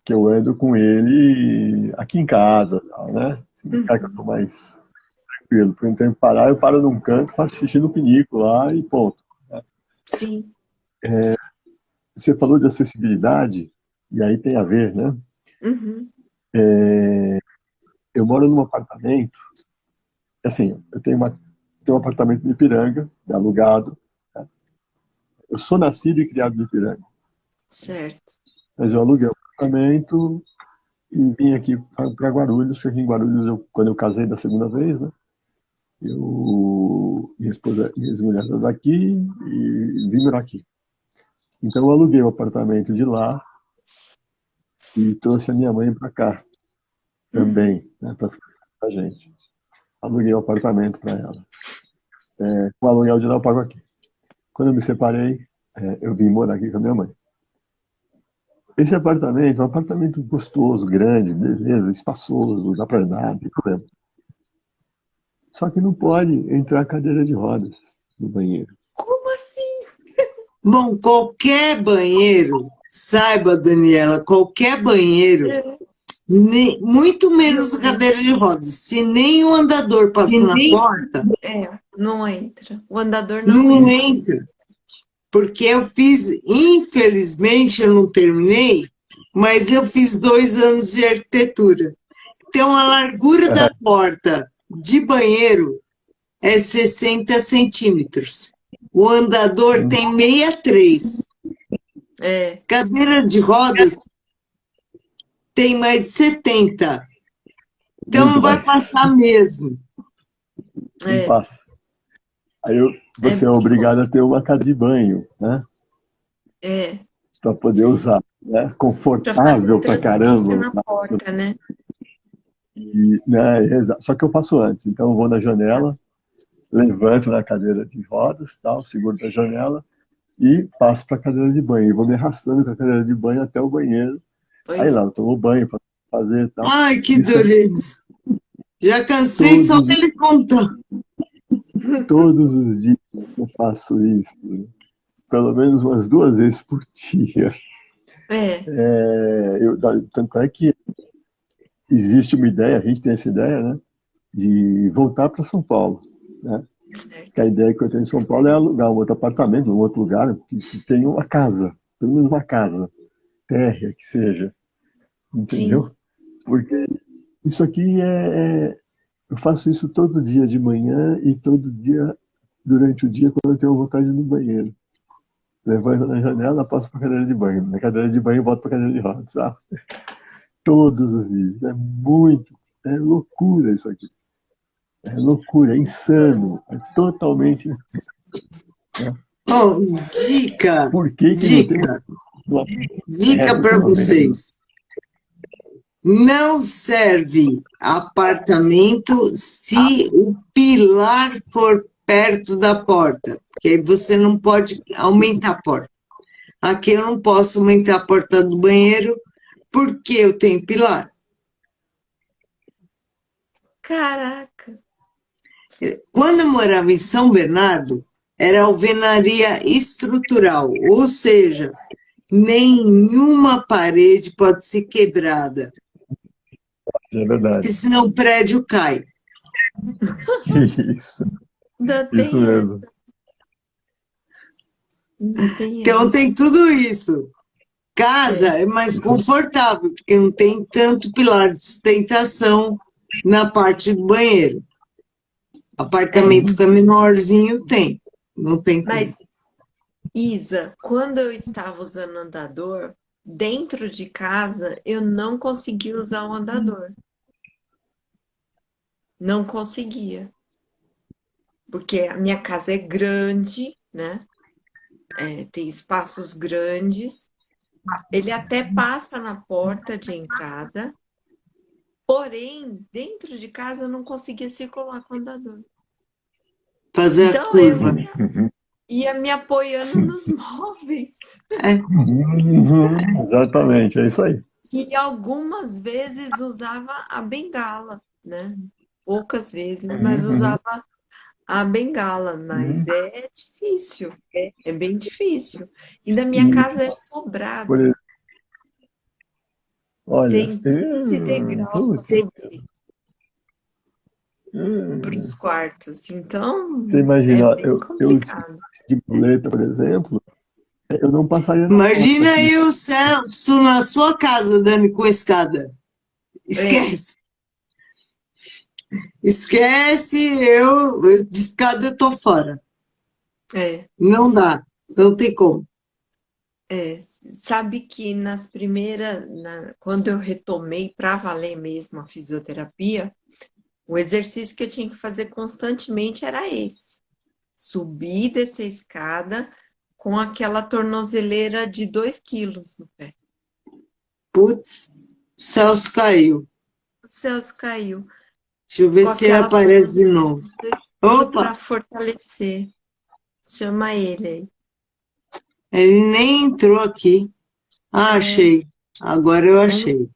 Que eu ando com ele aqui em casa, tal, né? Se me que eu tô mais tranquilo. Por exemplo, parar, eu paro num canto, faço xixi no pinico lá e ponto. Sim. Você falou de acessibilidade, e aí tem a ver, né? Uhum. Eu moro num apartamento, assim, tenho um apartamento em Ipiranga, alugado. Né? Eu sou nascido e criado em Ipiranga, Certo. mas eu aluguei o apartamento e vim aqui para Guarulhos. Cheguei em Guarulhos quando eu casei da segunda vez, né? Minha esposa, minha ex-mulher era daqui e vim morar aqui. Então eu aluguei o apartamento de lá e trouxe a minha mãe para cá também, né, para ficar com a gente. Aluguei o apartamento para ela. Com o aluguel de lá eu pago aqui. Quando eu me separei, eu vim morar aqui com a minha mãe. Esse apartamento é um apartamento gostoso, grande, beleza, espaçoso, dá para andar, não tem problema. Só que não pode entrar cadeira de rodas no banheiro. Como assim? Bom, qualquer banheiro, saiba, Daniela, qualquer banheiro, muito menos a cadeira de rodas. Se nem o andador passa na porta, Não entra. O andador não entra. entra. Porque eu fiz, infelizmente, eu não terminei, mas eu fiz 2 anos de arquitetura. Então, a largura da porta de banheiro é 60 centímetros. O andador tem 63. Cadeira de rodas tem mais de 70. Então, Muito não vai mais. passar mesmo. Não passa. Aí você é obrigado a ter uma casa de banho, né? Para poder usar, né? Confortável pra caramba. Na porta, né? Só que eu faço antes. Então eu vou na janela, levanto na cadeira de rodas, tal, seguro da janela e passo para a cadeira de banho. E vou me arrastando com a cadeira de banho até o banheiro. Aí lá eu tomo banho, fazer tal. Ai, que delícia! Já cansei só dele contar. Todos os dias eu faço isso. Pelo menos umas 2 vezes por dia. Tanto é que existe uma ideia, a gente tem essa ideia, né? De voltar para São Paulo, né? Que a ideia que eu tenho em São Paulo é alugar um outro apartamento, um outro lugar, que tenha uma casa, pelo menos uma casa, térrea que seja, entendeu? Sim. Porque isso aqui eu faço isso todo dia de manhã e todo dia durante o dia quando eu tenho vontade de ir no banheiro. Levanto na janela, passo para a cadeira de banho. Na cadeira de banho, volto para a cadeira de rodas, sabe? Todos os dias. É loucura isso aqui. É loucura, é insano. É totalmente insano. Oh, dica! Por que dica! Não tem dica para vocês. Não serve apartamento se o pilar for perto da porta, porque aí você não pode aumentar a porta. Aqui eu não posso aumentar a porta do banheiro porque eu tenho pilar. Caraca! Quando eu morava em São Bernardo, era alvenaria estrutural, ou seja, nenhuma parede pode ser quebrada. É verdade. Porque senão o prédio cai. Isso. Isso mesmo. Então tem tudo isso. Casa é mais confortável, porque não tem tanto pilar de sustentação na parte do banheiro. Apartamento que é menorzinho tem. Não tem como. Mas, Isa, quando eu estava usando andador, dentro de casa, eu não conseguia usar o andador. Não conseguia. Porque a minha casa é grande, né? Tem espaços grandes. Ele até passa na porta de entrada, porém, dentro de casa eu não conseguia circular com o andador. Fazer a Então eu curva. ia me apoiando nos móveis. Exatamente, é isso aí. E algumas vezes usava a bengala, né? Poucas vezes, mas usava a bengala, mas é difícil, é bem difícil. E da minha E, casa é por sobrado, exemplo, olha, tem 15 degraus para putz, subir para os quartos, você então é imagina, bem eu complicado. de muleta, por exemplo, eu não passaria na porta Imagina aqui. eu, Celso, na sua casa, Dani, com escada. É, Esquece. Esquece, eu de escada eu tô fora. é, Não dá. Não tem como. é. Sabe que quando eu retomei para valer mesmo a fisioterapia, o exercício que eu tinha que fazer constantemente era esse. Subir e descer a escada com aquela tornozeleira de 2 quilos no pé. Putz, o Celso caiu. O Celso caiu Deixa eu ver com se ele aquela aparece de tornozeleira novo. de 2 quilos para Opa, fortalecer. Chama ele aí. ele nem entrou aqui. Ah, É, achei. Agora eu vamos achei.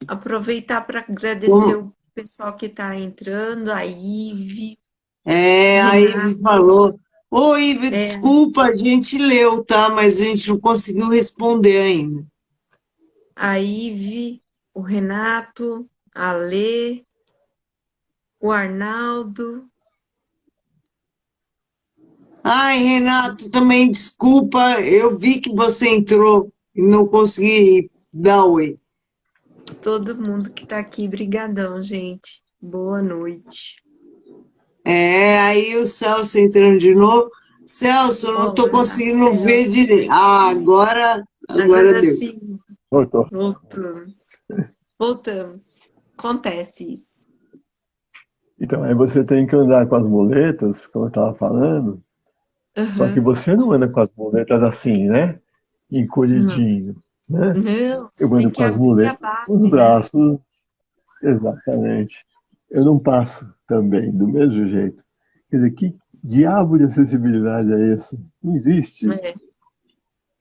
aproveitar para agradecer Como? o pessoal que está entrando, a Ive, o É, a Ive Renato. falou. Ô, Ive, É, desculpa, a gente leu, tá? Mas a gente não conseguiu responder ainda. a Ive, o Renato, a Lê, o Arnaldo. Ai, Renato, também desculpa. Eu vi que você entrou e não consegui dar oi. Todo mundo que está aqui, brigadão, gente. Boa noite. É, aí o Celso entrando de novo. Celso, eu não estou Olá, conseguindo ver Celso. direito. Ah, agora Agora deu. sim, Voltou. voltamos. Voltamos. Acontece isso. Então, aí você tem que andar com as muletas, como eu estava falando, só que Aham. você não anda com as muletas assim, né? Não, Encolhidinho, né? não, Eu você tem ando que com as abrir a muletas, os base, né? braços, exatamente. Eu não passo também, do mesmo jeito. Quer dizer, que diabo de acessibilidade é essa? Não existe. É.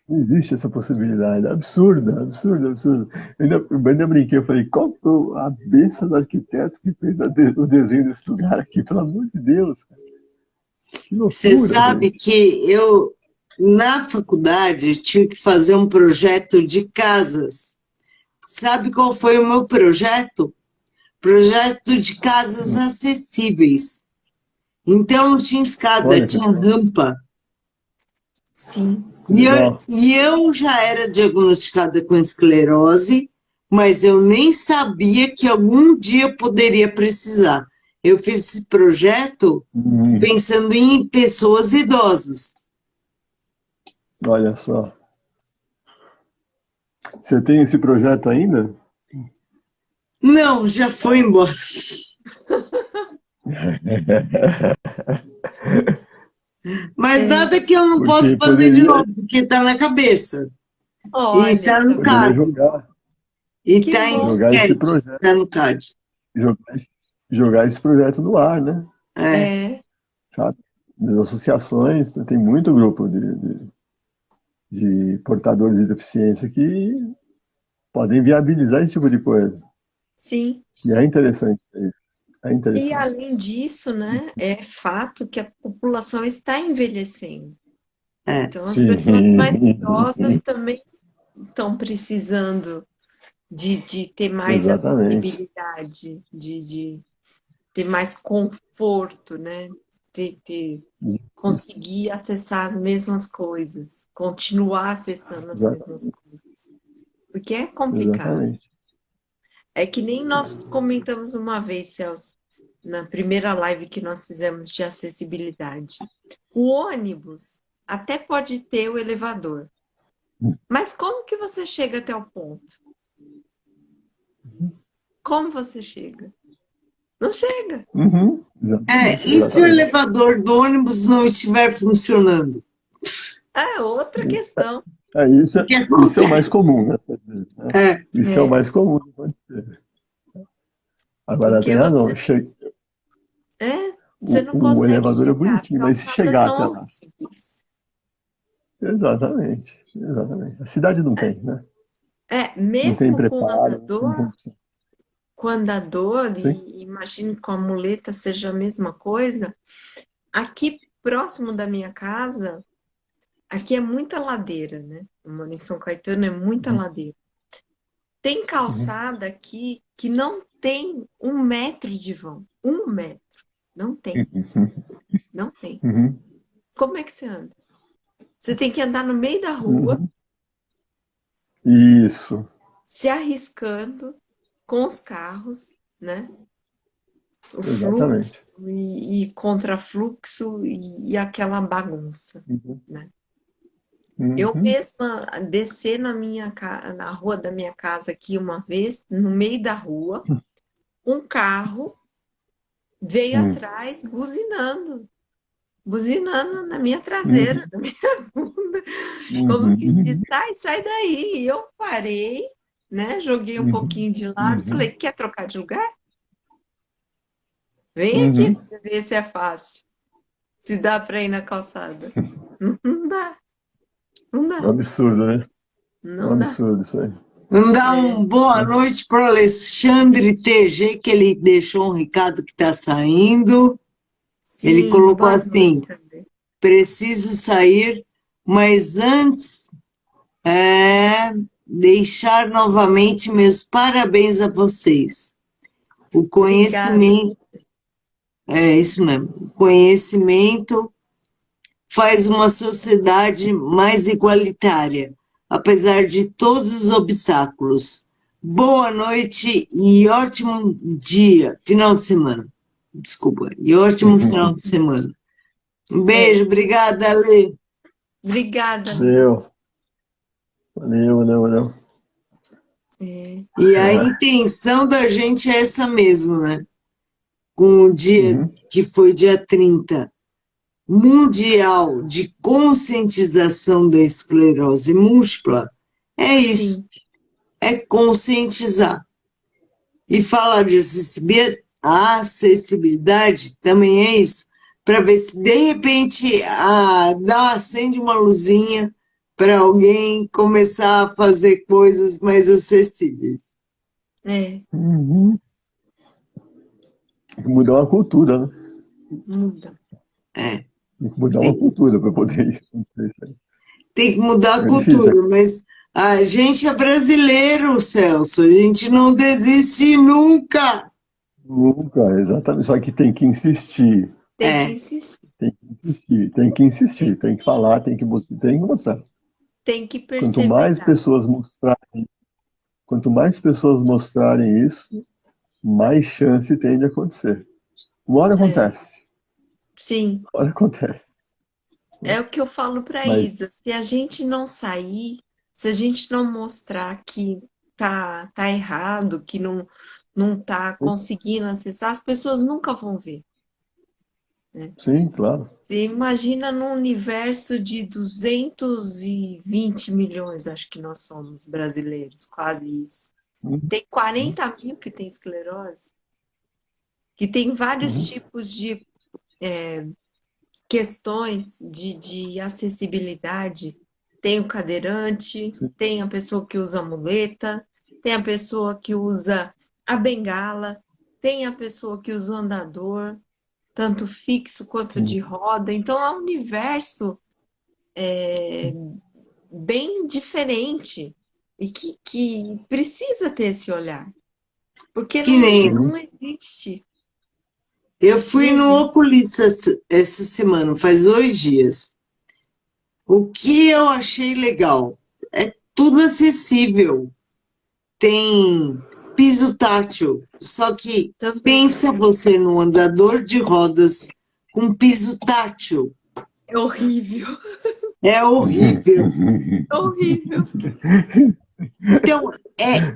Não existe essa possibilidade. Absurda, absurda, absurda. Eu ainda brinquei, eu falei, qual foi a benção do arquiteto que fez o desenho desse lugar aqui? Pelo amor de Deus, cara. Que Você loucura, sabe gente. que eu, na faculdade, tive que fazer um projeto de casas. Sabe qual foi o meu projeto? Projeto de casas acessíveis. Então, não tinha escada, Olha que tinha rampa. Sim. E eu, legal. e eu já era diagnosticada com esclerose, mas eu nem sabia que algum dia eu poderia precisar. Eu fiz esse projeto Hum, pensando em pessoas idosas. olha só. Você tem esse projeto ainda? Não, já foi embora. Mas É. nada que eu não possa Porque fazer de poderia, novo, porque está na cabeça. E Olha, está no tá poderia vendo? CAD. jogar, E Que está em bom. jogar esse sketch. projeto, Está no CAD. jogar, jogar esse projeto no ar, né? É. É, Sabe? Nas associações, tem muito grupo de portadores de deficiência que podem viabilizar esse tipo de coisa. sim. E é interessante isso. É E interessante. além disso, né, é fato que a população está envelhecendo. É. Então, as Sim. pessoas mais idosas também estão precisando de ter mais Exatamente. acessibilidade, de ter mais conforto, né? Conseguir acessar as mesmas coisas, continuar acessando as mesmas Exatamente. coisas. Porque é complicado. Exatamente. É que nem nós comentamos uma vez, Celso, na primeira live que nós fizemos de acessibilidade. O ônibus até pode ter o elevador, Mas como que você chega até o ponto? Como você chega? Não chega. Uhum. E se o Exatamente. elevador do ônibus não estiver funcionando? É outra questão. Isso, O que isso é o mais acontece? comum, né? Isso é o É, mais comum de acontecer. Agora tem porque razão. você não O consegue elevador é chegar. As bonitinho, mas se calçadas chegar até são lá. horríveis. Exatamente, exatamente. A cidade não tem, né? Não tem Mesmo preparo, não tem condição. com andador, Sim. e imagino que com a muleta seja a mesma coisa, aqui próximo da minha casa, aqui é muita ladeira, né? Eu moro em São Caetano, é muita Uhum. ladeira. Tem Uhum. calçada aqui que não tem 1 metro de vão. 1 metro. Não tem. Não tem. Uhum. Como é que você anda? Você tem que andar no meio da rua, Uhum. Isso, se arriscando com os carros, né? O fluxo exatamente. e contrafluxo e aquela bagunça, Uhum. né? Eu Uhum. mesma descer na rua da minha casa aqui uma vez, no meio da rua, um carro veio Uhum. atrás buzinando na minha traseira, Uhum. na minha bunda, como que diz, Uhum. sai daí. E eu parei, né? Joguei um Uhum. pouquinho de lado, falei, Uhum. quer trocar de lugar? Vem aqui pra Uhum. você ver se é fácil, se dá para ir na calçada. Não dá, não É um dá, absurdo, né? É um não dá. absurdo isso aí. Vamos dar É, uma boa noite para o Alexandre TG, que ele deixou um recado que está saindo. Ele sim, colocou boa noite assim: também. preciso sair, mas antes deixar novamente meus parabéns a vocês. O Obrigada. conhecimento, é isso mesmo, o conhecimento faz uma sociedade mais igualitária, apesar de todos os obstáculos. Boa noite e ótimo dia, final de semana. Desculpa, e ótimo final de semana. Um É, beijo, obrigada, Ale. obrigada, Lê. Valeu, valeu, valeu, valeu. É, E a É. intenção da gente é essa mesmo, né? Com o dia Uhum. que foi dia 30 Mundial de Conscientização da Esclerose Múltipla, é isso, sim, é conscientizar. E falar de acessibilidade também é isso, para ver se de repente acende uma luzinha para alguém começar a fazer coisas mais acessíveis. é, Uhum. Tem que mudar uma cultura, né? muda. É, Tem que mudar uma tem, cultura para poder acontecer isso aí. tem que mudar a É difícil. cultura, mas a gente é brasileiro, Celso, a gente não desiste nunca. Nunca, exatamente. Só que tem que insistir. Tem que É, insistir, Tem que insistir, tem que insistir, tem que falar, tem que mostrar. tem que Quanto mais perseverar. pessoas mostrarem, quanto mais pessoas mostrarem isso, mais chance tem de acontecer. Uma hora É, acontece, sim, uma hora acontece. é o que eu falo para a Mas, Isa. Se a gente não sair, se a gente não mostrar que tá errado, que não tá conseguindo acessar, as pessoas nunca vão ver, né? sim, claro. Você imagina num universo de 220 milhões, acho que nós somos brasileiros, quase isso. Uhum, Tem 40 mil que tem esclerose, que tem vários uhum, tipos de questões de acessibilidade. Tem o cadeirante, sim, tem a pessoa que usa a muleta, tem a pessoa que usa a bengala, tem a pessoa que usa o andador, tanto fixo quanto de uhum. roda. Então é um universo bem diferente e que precisa ter esse olhar, porque que não, nem não Sim. existe. eu Não fui no existe. oculista essa semana, faz 2 dias. O que eu achei legal é tudo acessível. Tem piso tátil, só que Também. pensa você no andador de rodas com piso tátil. É horrível. É horrível. Horrível. Então,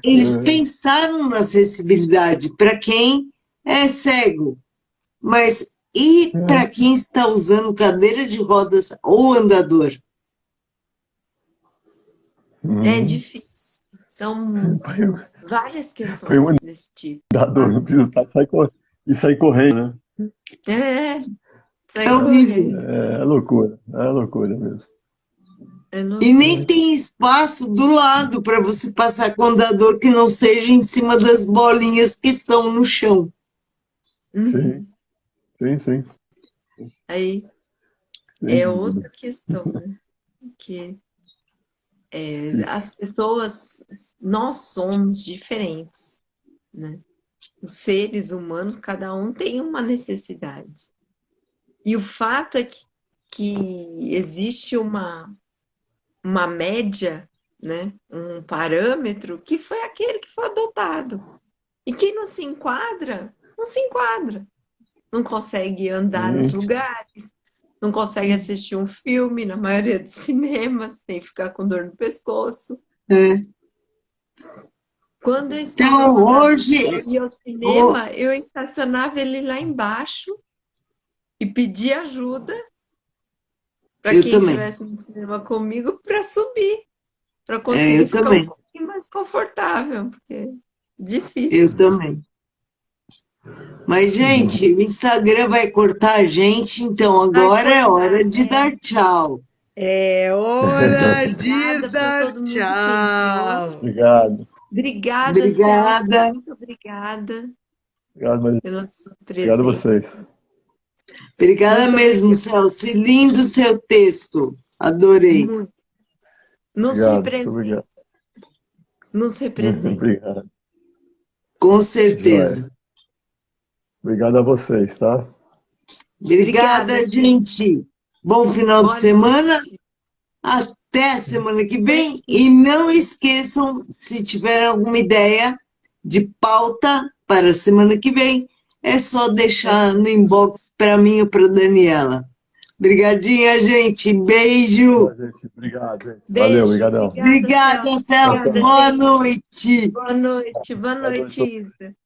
eles pensaram na acessibilidade para quem é cego, mas e para quem está usando cadeira de rodas ou andador? É difícil. São várias Foi questões desse tipo. andador, não precisa sair correndo, né? É, sai É horrível. correndo. É loucura mesmo. É E loucura. nem tem espaço do lado para você passar com o andador que não seja em cima das bolinhas que estão no chão. Uhum. Sim. Aí Sem é dúvida. outra questão, né? Que as pessoas, nós somos diferentes, né? Os seres humanos, cada um tem uma necessidade. E o fato é que existe uma média, né? Um parâmetro que foi aquele que foi adotado. E quem não se enquadra, não se enquadra. Não consegue andar nos lugares, não consegue assistir um filme na maioria dos cinemas, sem ficar com dor no pescoço. É. Quando eu estava Então, com o hoje, eu ia ao cinema, eu estacionava ele lá embaixo e pedia ajuda para eu quem também. estivesse no cinema comigo para subir, para Eu conseguir ficar também. um pouquinho mais confortável, porque é Eu difícil. também. Mas, gente, o Instagram vai cortar a gente, então agora é hora de dar tchau. É hora de Obrigada para dar todo mundo que entrou. tchau. Obrigado. Obrigada, Celso. Obrigada. Muito obrigada Obrigado, Maria. pela sua Obrigado a vocês. presença. Obrigada Muito mesmo, Celso. Lindo seu texto. Adorei. Muito. Nos Obrigado, representa. obrigado. Nos representa. Obrigado. Com certeza. Joia. Obrigado a vocês, tá? Obrigada, gente. Bom final de Boa semana. noite. Até a semana que vem. E não esqueçam, se tiverem alguma ideia de pauta para a semana que vem, é só deixar no inbox para mim ou para Daniela. Obrigadinha, gente. Beijo. Gente. Obrigado, gente. Beijo. Valeu, obrigadão. Obrigada, Celso. Celso. Obrigada, Boa gente. noite. Boa noite. Boa noite, Isa.